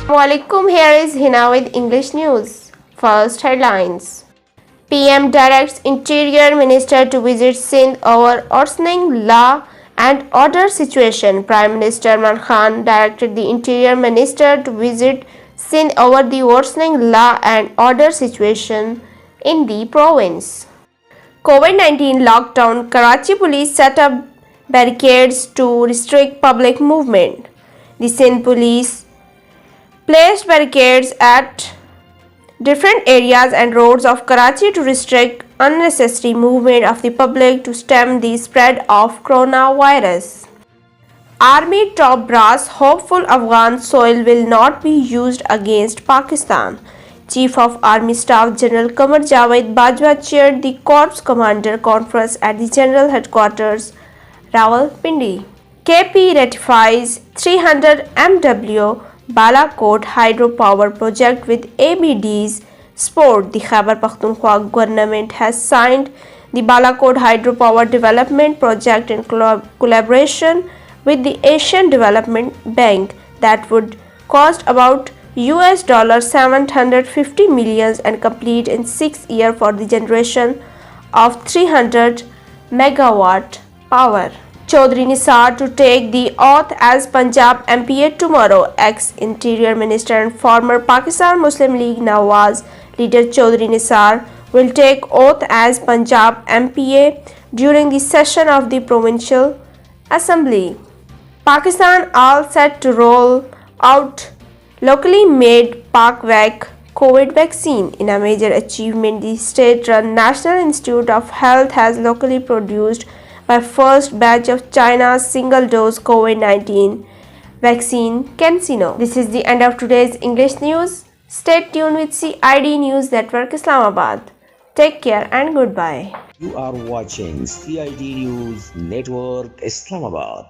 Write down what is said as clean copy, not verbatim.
Assalamualaikum, here is Hina with English news. First headlines. PM directs Interior Minister to visit Sindh over worsening law and order situation. Prime Minister Imran Khan directed the Interior Minister to visit Sindh over the worsening law and order situation in the province. COVID-19 lockdown. Karachi police set up barricades to restrict public movement. The Sindh police placed barricades at different areas and roads of Karachi to restrict unnecessary movement of the public to stem the spread of coronavirus. Army top brass hopeful Afghan soil will not be used against Pakistan. Chief of Army Staff General Qamar Javed Bajwa chaired the Corps Commander Conference at the General Headquarters, Rawalpindi. KP ratifies 300 MW Balakot hydropower project with ABD's support. The Khyber Pakhtunkhwa government has signed the Balakot hydropower development project in collaboration with the Asian Development Bank that would cost about $750 million and complete in 6 years for the generation of 300 megawatt power. Chaudhry Nisar to take the oath as Punjab MPA tomorrow. Ex-Interior Minister and former Pakistan Muslim League Nawaz leader Chaudhry Nisar will take oath as Punjab MPA during the session of the Provincial Assembly. Pakistan all set to roll out locally made Pakvac COVID vaccine. In a major achievement, the state-run National Institute of Health has locally produced by first batch of China's single-dose COVID-19 vaccine CanSino. This is the end of today's English news. Stay tuned with CID News Network Islamabad. Take care and goodbye. You are watching CID News Network Islamabad.